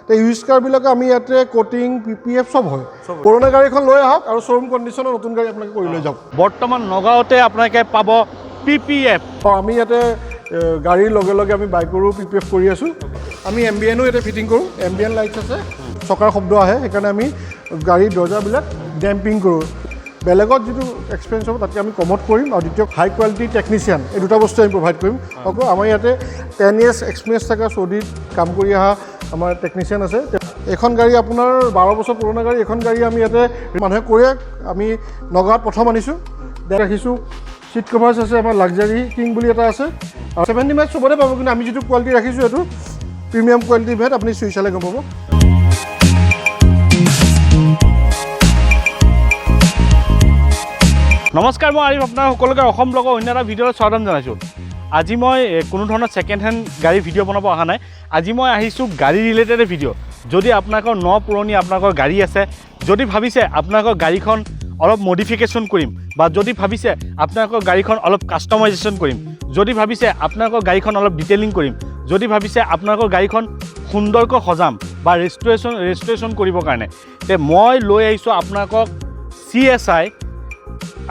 তো ইউজ কাৰবিলাকে আমি ইয়াতে কোটিং PPF সব হয় পুৰণা গাড়ীখন লৈ আহক আৰু শ্বৰুম কণ্ডিশ্যনৰ নতুন গাড়ী আপোনালোকে কৰি লৈ যাওক বৰ্তমান নগাঁৱতে আপোনালোকে পাব PPF আমি ইয়াতে গাড়ীৰ লগে লগে আমি বাইকৰো PPF কৰি আছোঁ আমি এম্বিয়েনো ইয়াতে ফিটিং কৰোঁ এম্বিয়েন লাইটছ আছে চকাৰ শব্দ আহে সেইকাৰণে আমি গাড়ীৰ দৰ্জাবিলাক ডেম্পিং কৰোঁ বেলেগত যিটো এক্সপেৰিয়েঞ্চ হ'ব তাতকৈ আমি কমত কৰিম আৰু দ্বিতীয় হাই কোৱালিটি টেকনিচিয়ান এই দুটা বস্তু আমি প্ৰভাইড কৰিম আকৌ আমাৰ ইয়াতে 10 years এক্সপিৰিয়েঞ্চ থকা চৌদিত কাম কৰি অহা আমাৰ টেকনিচিয়ান আছে এখন গাড়ী আপোনাৰ 12 বছৰ পুৰণা গাড়ী এখন গাড়ী আমি ইয়াতে মানুহে কৰে আমি নগাঁৱত প্ৰথম আনিছোঁ ৰাখিছোঁ চিট কভাৰ্ছ আছে আমাৰ লাক্সাৰী কিং বুলি এটা আছে আৰু 70 মাইল চবতে পাব কিন্তু আমি যিটো কোৱালিটি ৰাখিছোঁ এইটো প্ৰিমিয়াম কোৱালিটি ভেট আপুনি চুই চালে গম পাব নমস্কাৰ মই আৰিফ আপোনাৰ সকলোকে অসম ব্লগৰ অন্য এটা ভিডিঅ'ত স্বাগতম জনাইছোঁ আজি মই কোনো ধৰণৰ ছেকেণ্ড হেণ্ড গাড়ী ভিডিঅ' বনাব অহা নাই আজি মই আহিছোঁ গাড়ী ৰিলেটেড ভিডিঅ' যদি আপোনালোকৰ পুৰণি আপোনালোকৰ গাড়ী আছে যদি ভাবিছে আপোনালোকৰ গাড়ীখন অলপ মডিফিকেশ্যন কৰিম বা যদি ভাবিছে আপোনালোকৰ গাড়ীখন অলপ কাষ্টমাইজেশ্যন কৰিম যদি ভাবিছে আপোনালোকৰ গাড়ীখন অলপ ডিটেইলিং কৰিম যদি ভাবিছে আপোনালোকৰ গাড়ীখন সুন্দৰকৈ সজাম বা ৰেষ্টুৰেশ্যন কৰিবৰ কাৰণে তে মই লৈ আহিছোঁ আপোনালোকক CSI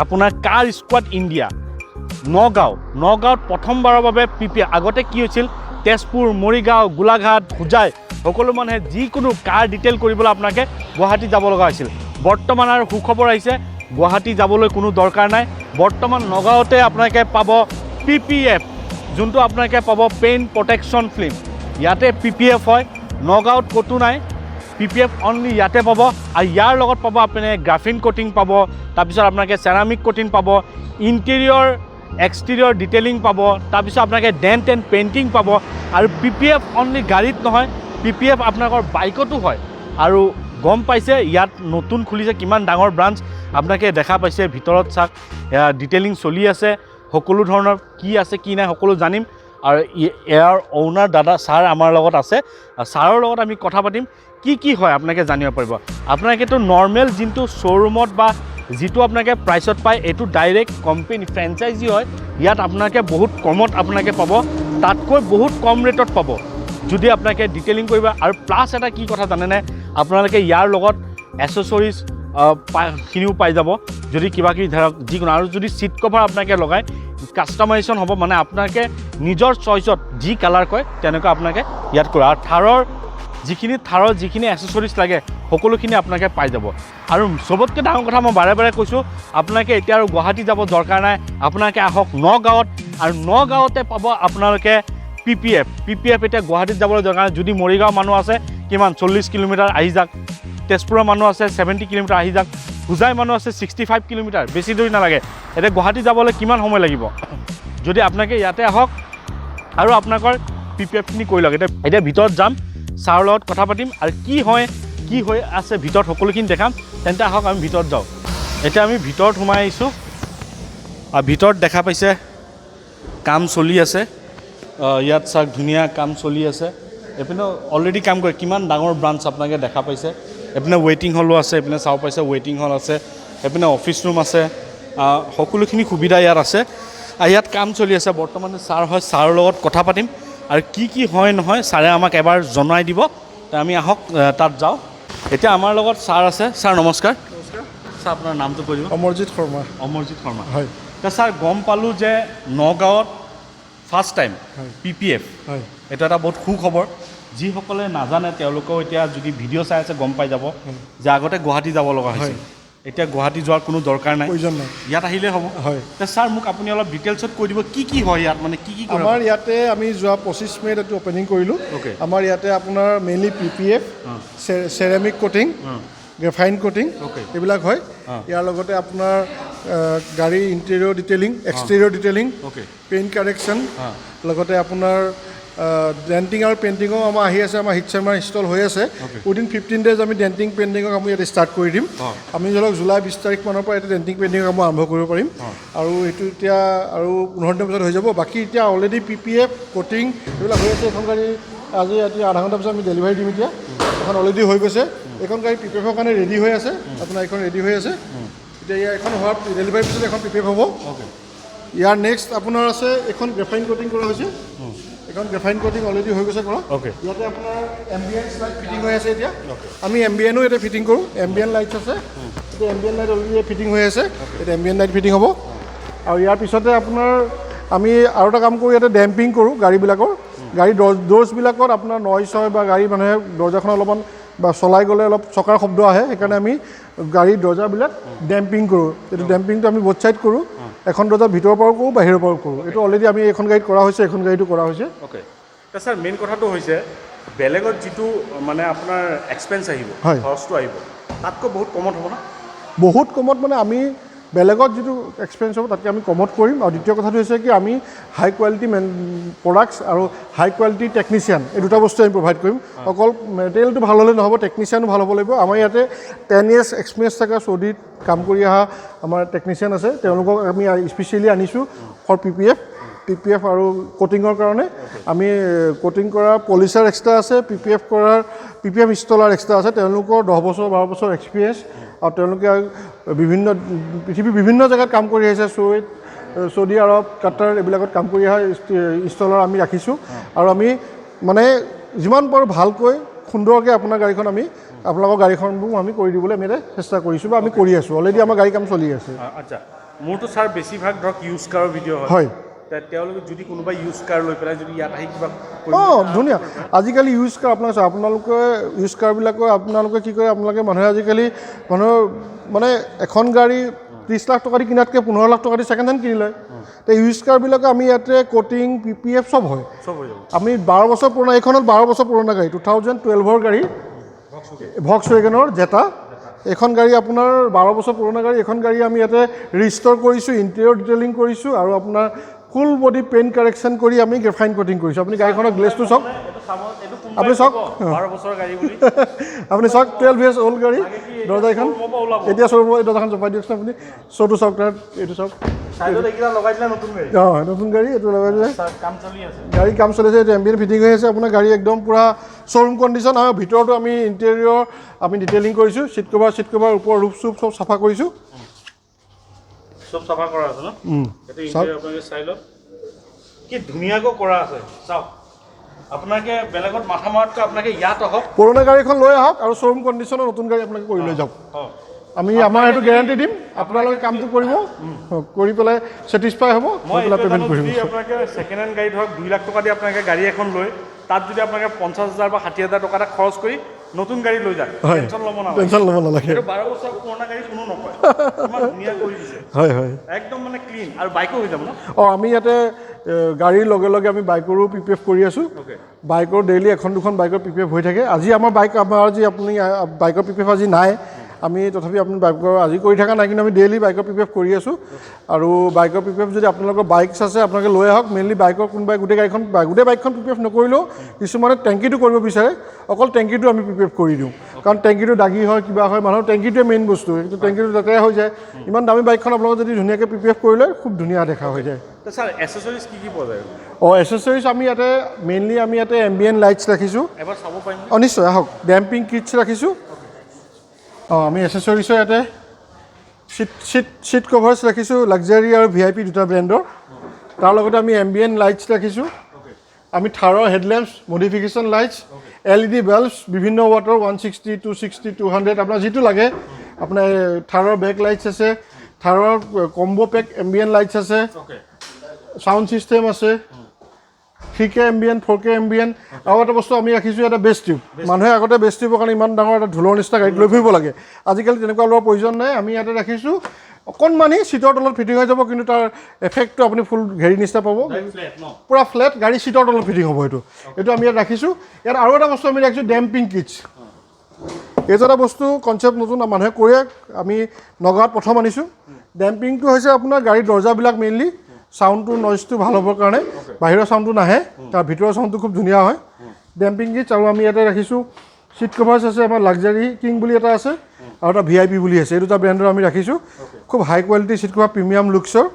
আপোনাৰ কাৰ স্কোৱাড ইণ্ডিয়া নগাঁৱত প্ৰথমবাৰৰ বাবে PPF আগতে কি হৈছিল তেজপুৰ মৰিগাঁও গোলাঘাট হোজাই সকলো মানুহে যিকোনো কাৰ ডিটেইল কৰিবলৈ আপোনালোকে গুৱাহাটী যাব লগা হৈছিল বৰ্তমান আৰু সুখবৰ আহিছে গুৱাহাটী যাবলৈ কোনো দৰকাৰ নাই বৰ্তমান নগাঁৱতে আপোনালোকে পাব PPF যোনটো আপোনালোকে পাব পেইন প্ৰটেকশ্যন ফিল্ম ইয়াতে PPF হয় নগাঁৱত ক'তো নাই PPF অনলি ইয়াতে পাব আৰু ইয়াৰ লগত পাব আপুনি গ্ৰাফিন কোটিং পাব তাৰপিছত আপোনালোকে চেৰামিক কোটিং পাব ইণ্টেৰিয়ৰ এক্সটেৰিয়ৰ ডিটেইলিং পাব তাৰপিছত আপোনালোকে ডেণ্ট এণ্ড পেইণ্টিং পাব আৰু PPF অনলি গাড়ীত নহয় PPF আপোনালোকৰ বাইকতো হয় আৰু গম পাইছে ইয়াত নতুন খুলিছে কিমান ডাঙৰ ব্ৰাঞ্চ আপোনালোকে দেখা পাইছে ভিতৰত চাওক ডিটেইলিং চলি আছে সকলো ধৰণৰ কি আছে কি নাই সকলো জানিম আৰু ইয়াৰ অ'নাৰ দাদা ছাৰ আমাৰ লগত আছে ছাৰৰ লগত আমি কথা পাতিম কি হয় আপোনালোকে জানিব পাৰিব আপোনালোকেতো নৰ্মেল যোনটো শ্ব'ৰুমত বা যিটো আপোনালোকে প্ৰাইচত পায় এইটো ডাইৰেক্ট কোম্পানী ফ্ৰেঞ্চাইজি হয় ইয়াত আপোনালোকে বহুত কমত আপোনালোকে পাব তাতকৈ বহুত কম ৰেটত পাব যদি আপোনালোকে ডিটেইলিং কৰিব আৰু প্লাছ এটা কি কথা জানেনে আপোনালোকে ইয়াৰ লগত এচেছৰিজ খিনিও পাই যাব যদি কিবা কিবি ধৰক যিকোনো আৰু যদি চিট কভাৰ আপোনালোকে লগায় কাষ্টমাইজেশ্যন হ'ব মানে আপোনালোকে নিজৰ চইচত যি কালাৰ কয় তেনেকুৱা আপোনালোকে ইয়াত কৰে আৰু থাৰৰ যিখিনি এচেছৰিজ লাগে সকলোখিনি আপোনালোকে পাই যাব আৰু চবতকৈ ডাঙৰ কথা মই বাৰে বাৰে কৈছোঁ আপোনালোকে এতিয়া আৰু গুৱাহাটী যাব দৰকাৰ নাই আপোনালোকে আহক নগাঁৱত আৰু নগাঁৱতে পাব আপোনালোকে PPF এতিয়া গুৱাহাটীত যাবলৈ দৰকাৰ নাই যদি মৰিগাঁও মানুহ আছে কিমান 40 কিলোমিটাৰ আহি যাওক তেজপুৰৰ মানুহ আছে 70 কিলোমিটাৰ আহি যাওক হোজাই মানুহ আছে 65 কিলোমিটাৰ বেছি দূৰ নালাগে এতিয়া গুৱাহাটী যাবলৈ কিমান সময় লাগিব যদি আপোনালোকে ইয়াতে আহক আৰু আপোনালোকৰ PPFখিনি কৰি লওক এতিয়া ভিতৰত যাম ছাৰৰ লগত কথা পাতিম আৰু কি হৈ আছে ভিতৰত সকলোখিনি দেখাম তেন্তে আহক আমি ভিতৰত যাওঁ এতিয়া আমি ভিতৰত সোমাই আহিছোঁ আৰু ভিতৰত দেখা পাইছে কাম চলি আছে ইয়াত চাওক ধুনীয়া কাম চলি আছে এইপিনে অলৰেডি কাম কৰে কিমান ডাঙৰ ব্ৰাঞ্চ আপোনালোকে দেখা পাইছে এইপিনে ৱেইটিং হলো আছে এইপিনে চাব পাইছে ৱেইটিং হল আছে এইপিনে অফিচ ৰুম আছে সকলোখিনি সুবিধা ইয়াত আছে আৰু ইয়াত কাম চলি আছে বৰ্তমান ছাৰ হয় ছাৰৰ লগত কথা পাতিম আৰু কি হয় নহয় ছাৰে আমাক এবাৰ জনাই দিব তে আমি আহক তাত যাওঁ এতিয়া আমাৰ লগত ছাৰ আছে ছাৰ নমস্কাৰ ছাৰ আপোনাৰ নামটো কৈ দিব অমৰজিৎ শৰ্মা হয় তে ছাৰ গম পালোঁ যে নগাঁৱত ফাৰ্ষ্ট টাইম PPF হয় এইটো এটা বহুত সুখবৰ যিসকলে নাজানে তেওঁলোকেও এতিয়া যদি ভিডিঅ' চাই আছে গম পাই যাব যে আগতে গুৱাহাটী যাব লগা হৈছিল এতিয়া গুৱাহাটী যোৱাৰ কোনো দৰকাৰ নাই প্ৰয়োজন নাই ইয়াত আহিলে হ'ব হয় তে ছাৰ মোক আপুনি অলপ ডিটেইলছত কৈ দিব কি হয় ইয়াত মানে কি আমাৰ ইয়াতে আমি যোৱা 25 মে'ত এইটো অপেনিং কৰিলোঁ আমাৰ ইয়াতে আপোনাৰ মেইনলি PPF চেৰামিক কোটিং গ্ৰাফাইন কোটিং এইবিলাক হয় ইয়াৰ লগতে আপোনাৰ গাড়ী interior detailing exterior detailing paint correction লগতে আপোনাৰ ডেণ্টিং আৰু পেইণ্টিঙো আমাৰ আহি আছে আমাৰ হিট চেম্বাৰ ইনষ্টল হৈ আছে উইদিন 15 days আমি ডেণ্টিং পেইণ্টিঙক আমি ইয়াতে ষ্টাৰ্ট কৰি দিম আমি ধৰক জুলাই 20 তাৰিখ মানৰ পৰা ইয়াতে ডেণ্টিং পেইণ্টিঙৰ কাম আৰম্ভ কৰিব পাৰিম আৰু এইটো এতিয়া আৰু 15 দিনৰ পিছত হৈ যাব বাকী এতিয়া অলৰেডি PPF কোটিং এইবিলাক হৈ আছে এখন গাড়ী আজি এতিয়া আধা ঘণ্টাৰ পিছত আমি ডেলিভাৰী দিম এতিয়া এখন অলৰেডি হৈ গৈছে এখন গাড়ী PPFৰ কাৰণে ৰেডি হৈ আছে আপোনাৰ এখন ৰেডি হৈ আছে এতিয়া এখন হোৱাৰ ডেলিভাৰীৰ পিছত এখন PPF হ'ব ইয়াৰ নেক্সট আপোনাৰ আছে এখন গ্ৰাফাইন কোটিং কৰা হৈছে এখন গ্ৰেফাইন কোটিং অলৰেডি হৈ গৈছে কৰা অ'কে ইয়াতে আপোনাৰ এম্বিয়েন্স লাইট ফিটিং হৈ আছে এতিয়া আমি এম্বিয়েনো ইয়াতে ফিটিং কৰোঁ এম্বিয়েন লাইটছ আছে এতিয়া এম্বিয়েন লাইট অলৰেডি ফিটিং হৈ আছে এতিয়া এম্বিয়েন লাইট ফিটিং হ'ব আৰু ইয়াৰ পিছতে আপোনাৰ আমি আৰু এটা কাম কৰোঁ ইয়াতে ডেম্পিং কৰোঁ গাড়ীবিলাকৰ গাড়ী ড'ৰ্ছবিলাকত আপোনাৰ নইজ হয় বা গাড়ী মানুহে দৰ্জাখন অলপমান বা চলাই গ'লে অলপ চকাৰ শব্দ আহে সেইকাৰণে আমি গাড়ীৰ দৰ্জাবিলাক ডেম্পিং কৰোঁ এইটো ডেম্পিংটো আমি বোথ চাইড কৰোঁ এখন দৰ্জাৰ ভিতৰৰ পৰাও কৰোঁ বাহিৰৰ পৰাও কৰোঁ এইটো অলৰেডি আমি এইখন গাড়ীত কৰা হৈছে এখন গাড়ীটো কৰা হৈছে অ'কে ছাৰ মেইন কথাটো হৈছে বেলেগত যিটো মানে আপোনাৰ এক্সপেঞ্চ আহিব খৰচটো আহিব তাতকৈ বহুত কমত হ'ব না বহুত কমত মানে আমি বেলেগত যিটো এক্সপেৰিয়েঞ্চ হ'ব তাতকৈ আমি কমত কৰিম আৰু দ্বিতীয় কথাটো হৈছে কি আমি হাই কোৱালিটি প্ৰডাক্টছ আৰু হাই কোৱালিটি টেকনিচিয়ান এই দুটা বস্তু আমি প্ৰভাইড কৰিম অকল মেটেৰিয়েলটো ভাল হ'লে নহ'ব টেকনিচিয়ানো ভাল হ'ব লাগিব আমাৰ ইয়াতে 10 years এক্সপিৰিয়েঞ্চ থকা চৌদিত কাম কৰি অহা আমাৰ টেকনিচিয়ান আছে তেওঁলোকক আমি স্পেচিয়েলি আনিছোঁ ফৰ PPF আৰু কোটিঙৰ কাৰণে আমি কোটিং কৰা পলিচাৰ এক্সট্ৰা আছে PPF ইনষ্টলাৰ এক্সট্ৰা আছে তেওঁলোকৰ 10 বছৰ 12 বছৰ এক্সপিৰিয়েঞ্চ আৰু তেওঁলোকে পৃথিৱীৰ বিভিন্ন জেগাত কাম কৰি আহিছে চৌদি আৰৱ কাটাৰ এইবিলাকত কাম কৰি অহা ইনষ্টলাৰ আমি ৰাখিছোঁ আৰু আমি মানে যিমান পাৰোঁ ভালকৈ সুন্দৰকৈ আপোনাৰ গাড়ীখন আমি আপোনালোকৰ গাড়ীখনবোৰ আমি কৰি দিবলৈ আমি চেষ্টা কৰিছোঁ বা আমি কৰি আছোঁ অলৰেডি আমাৰ গাড়ী কাম চলি আছে আচ্ছা মোৰতো ছাৰ বেছিভাগ ধৰক ইউজ কাৰৰ ভিডিঅ' হয় তেওঁলোকে যদি কোনোবাই ইউজ কাৰ লৈ পেলাই যদি ইয়াত আহি কিবা ধুনীয়া আজিকালি ইউজ কাৰ আপোনালোকে ইউজ কাৰবিলাকৰ আপোনালোকে কি কৰে আপোনালোকে মানুহে আজিকালি মানুহৰ মানে এখন গাড়ী 30 লাখ টকা দি কিনাতকৈ 15 লাখ টকা দি ছেকেণ্ড হেণ্ড কিনি লয় তো ইউজ কাৰবিলাকে আমি ইয়াতে কোটিং PPF চব হৈ যাব আমি 12 বছৰ পুৰণা এইখনত 12 বছৰ পুৰণা গাড়ী 2012ৰ গাড়ী ভক্সৱেগেনৰ জেটা এখন গাড়ী আপোনাৰ 12 বছৰ পুৰণা গাড়ী এখন গাড়ী আমি ইয়াতে ৰিষ্ট'ৰ কৰিছোঁ ইণ্টেৰিয়ৰ ডিটেইলিং কৰিছোঁ আৰু আপোনাৰ ফুল বডি পেইণ্ট কাৰেকশ্যন কৰি আমি গ্ৰেফাইন কোটিং কৰিছোঁ আপুনি গাড়ীখনৰ গ্লেছটো চাওক আপুনি চাওক আপুনি চাওক 12 years old গাড়ী দৰ্জাখন এতিয়া দৰ্জাখন চপাই দিয়কচোন আপুনি শ্ব'টো চাওক তাত এইটো চাওক নতুন গাড়ী এইটো লগাই দিলে গাড়ী কাম চলি আছে এইটো এম্বিয়েন ফিটিং হৈ আছে আপোনাৰ গাড়ী একদম পূৰা শ্ব'ৰুম কণ্ডিশ্যন আৰু ভিতৰতো আমি ইণ্টেৰিয়ৰ আমি ডিটেইলিং কৰিছোঁ চিট কভাৰ ওপৰ ৰূপ চুপ চব চাফা কৰিছোঁ সব চাফা কৰা আছে ন এটা ইণ্টেৰিয়ৰ আপোনালোকে চাই লওক কি ধুনীয়াকৈ কৰা আছে চাওক আপোনালোকে বেলেগত মাথা মাৰাতকৈ আপোনালোকে ইয়াত আহক পুৰণা গাড়ীখন লৈ আহক আৰু শ্ব'ৰুম কণ্ডিশ্যনৰ নতুন গাড়ী আপোনালোকে কৰি লৈ যাওক আমি আমাৰ সেইটো গেৰাণ্টি দিম আপোনালোকে কামটো কৰিব কৰি পেলাই ছেটিছফাই হ'ব মই পে'মেণ্ট কৰিম আপোনালোকে ছেকেণ্ড হেণ্ড গাড়ী ধৰক 2 লাখ টকা দি আপোনালোকে গাড়ী এখন লৈ তাত যদি আপোনালোকে 50,000 বা 60,000 টকা এটা খৰচ কৰি নতুন গাড়ী লৈ যায় টেনশ্যন ল'ব নালাগে 12 বছৰ পুৰণা গাড়ী কোনো নকয় ইমান ধুনীয়া কৰি দিছে একদম মানে ক্লিন আৰু বাইকো হৈ যাব ন আমি ইয়াতে গাড়ীৰ লগে লগে আমি বাইকৰো PPF কৰি আছোঁ বাইকৰ ডেইলি এখন দুখন বাইকৰ PPF হৈ থাকে আজি আমাৰ আজি আপুনি বাইকৰ PPF আজি নাই আমি তথাপি আপুনি বাইকৰ আজি কৰি থকা নাই কিন্তু আমি ডেইলি বাইকৰ PPF কৰি আছোঁ আৰু বাইকৰ PPF যদি আপোনালোকৰ বাইকছ আছে আপোনালোকে লৈ আহক মেইনলি বাইকৰ কোনোবাই গোটেই বাইকখন PPF নকৰিলেও কিছুমানে টেংকিটো কৰিব বিচাৰে অকল টেংকিটো আমি PPF কৰি দিওঁ কাৰণ টেংকিটো দাগি হয় কিবা হয় মানুহৰ টেংকিটোৱে মেইন বস্তু কিন্তু টেংকিটো লেতেৰা হৈ যায় ইমান দামী বাইকখন আপোনালোকে যদি ধুনীয়াকৈ PPF কৰি লয় খুব ধুনীয়া দেখা হৈ যায় ছাৰ এচেছৰিজ কি পোৱা যায় এচেছৰিজ আমি ইয়াতে মেইনলি আমি ইয়াতে এম্বিয়েন লাইটছ ৰাখিছোঁ এবাৰ চাব পাৰিম নিশ্চয় আহক ডেম্পিং কিটছ ৰাখিছোঁ আমি এচেছৰিজৰ ইয়াতে চিট কভাৰ্ছ ৰাখিছোঁ লাক্সাৰী আৰু VIP দুটা ব্ৰেণ্ডৰ তাৰ লগতে আমি এম্বিয়েন লাইটছ ৰাখিছোঁ আমি থাৰৰ হেডলেম্পছ মডিফিকেশ্যন লাইটছ LED বাল্বছ বিভিন্ন ৱাটৰ 160 260 200 আপোনাৰ যিটো লাগে আপোনাৰ থাৰৰ বেক লাইটছ আছে থাৰৰ কম্বো পেক এম্বিয়েন লাইটছ আছে সাউণ্ড ছিষ্টেম আছে 3K এম্বিয়েন 4K এম্বিয়েন আৰু এটা বস্তু আমি ৰাখিছোঁ এটা বেছ টিউব মানুহে আগতে বেছ টিউবৰ কাৰণে ইমান ডাঙৰ এটা ঢোলৰ নিচিনা গাড়ীত লৈ ফুৰিব লাগে আজিকালি তেনেকুৱা লোৱাৰ প্ৰয়োজন নাই আমি ইয়াতে ৰাখিছোঁ অকণমানি চিটৰ তলত ফিটিং হৈ যাব কিন্তু তাৰ এফেক্টটো আপুনি ফুল হেৰি নিচিনা পাব পূৰা ফ্লেট গাড়ী চিটৰ তলত ফিটিং হ'ব এইটো আমি ইয়াত ৰাখিছোঁ ইয়াত আৰু এটা বস্তু আমি ৰাখিছোঁ ডেম্পিং কিটছ এইটো এটা বস্তু কনচেপ্ট নতুন মানুহে কৰে আমি নগাঁৱত প্ৰথম আনিছোঁ ডেম্পিংটো হৈছে আপোনাৰ গাড়ীৰ দৰ্জাবিলাক মেইনলি চাউণ্ডটো নইজটো ভাল হ'বৰ কাৰণে বাহিৰৰ চাউণ্ডটো নাহে তাৰ ভিতৰৰ চাউণ্ডটো খুব ধুনীয়া হয় ডেম্পিং কিটছ আৰু আমি ইয়াতে ৰাখিছোঁ চিট কভাৰ্ছ আছে আমাৰ লাক্সাৰী কিং বুলি এটা আছে আৰু এটা VIP বুলি আছে এই দুটা ব্ৰেণ্ডৰ আমি ৰাখিছোঁ খুব হাই কোৱালিটি চিট কভাৰ প্ৰিমিয়াম লুকছৰ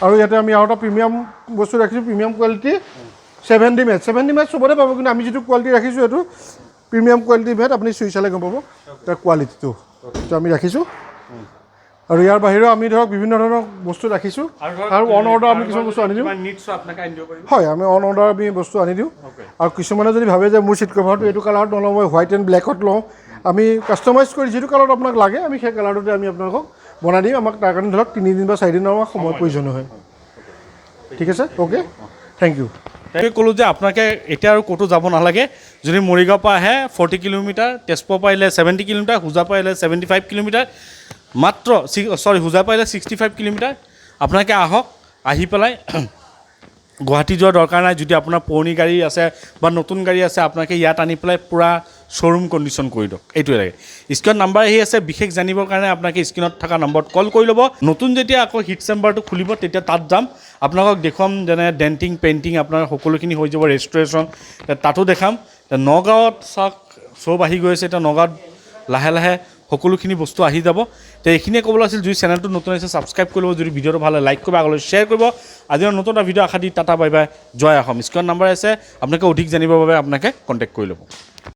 আৰু ইয়াতে আমি আৰু এটা প্ৰিমিয়াম বস্তু ৰাখিছোঁ প্ৰিমিয়াম কোৱালিটি 70 মেটছ চবতে পাব কিন্তু আমি যিটো কোৱালিটি ৰাখিছোঁ এইটো প্ৰিমিয়াম কোৱালিটি মেট আপুনি চুই চালে গম পাব তাৰ কোৱালিটিটো আমি ৰাখিছোঁ আৰু ইয়াৰ বাহিৰেও আমি ধৰক বিভিন্ন ধৰণৰ বস্তু ৰাখিছোঁ আৰু অন অৰ্ডাৰ আমি কিছুমান বস্তু আনি দিওঁ হয় আমি অন অৰ্ডাৰ আমি বস্তু আনি দিওঁ আৰু কিছুমানে যদি ভাবে যে মোৰ ছিট কভাৰটো এইটো কালাৰত নলওঁ মই হোৱাইট এণ্ড ব্লেকত লওঁ আমি কাষ্টমাইজ কৰি যিটো কালাৰত আপোনাক লাগে আমি সেই কালাৰটোতে আমি আপোনালোকক বনাই দিম আমাক তাৰ কাৰণে ধৰক 3 দিন বা 4 দিনৰ আমাৰ সময় প্ৰয়োজন হয় ঠিক আছে অ'কে থেংক ইউ তাকে ক'লোঁ যে আপোনালোকে এতিয়া আৰু ক'তো যাব নালাগে যদি মৰিগাঁৱৰ পৰা আহে 40 কিলোমিটাৰ তেজপুৰৰ পৰা আহিলে 70 কিলোমিটাৰ হোজাৰ পৰা আহিলে 75 কিলোমিটাৰ মাত্ৰ হোজাৰ পৰা আহিলে 65 কিলোমিটাৰ আপোনালোকে আহক আহি পেলাই গুৱাহাটী যোৱাৰ দৰকাৰ নাই যদি আপোনাৰ পুৰণি গাড়ী আছে বা নতুন গাড়ী আছে আপোনালোকে ইয়াত আনি পেলাই পূৰা শ্ব'ৰুম কণ্ডিশ্যন কৰি দিয়ক এইটোৱে লাগে স্ক্ৰীনত নাম্বাৰ আহি আছে বিশেষ জানিবৰ কাৰণে আপোনালোকে স্ক্ৰীনত থকা নম্বৰত কল কৰি ল'ব নতুন যেতিয়া আকৌ হিট চেম্বাৰটো খুলিব তেতিয়া তাত যাম আপোনালোকক দেখুৱাম যেনে ডেণ্টিং পেইণ্টিং আপোনাৰ সকলোখিনি হৈ যাব ৰেষ্টুৰেশ্যন তাতো দেখাম নগাঁৱত চাওক চব আহি গৈ আছে এতিয়া নগাঁৱত লাহে লাহে সকলোখিনি বস্তু আহি যাব তো এইখিনিয়ে ক'বলৈ আছিল যদি চেনেলটো নতুন আছে ছাবস্ক্ৰাইব কৰি ল'ব যদি ভিডিঅ'টো ভাল হয় লাইক কৰিব আগলৈ শ্বেয়াৰ কৰিব আজিৰ নতুন এটা ভিডিঅ' আশা দি টাটা বাই বাই জয় অসম স্ক্ৰীনত নাম্বাৰ আছে আপোনালোকে অধিক জানিবৰ বাবে আপোনালোকে কণ্টেক্ট কৰি ল'ব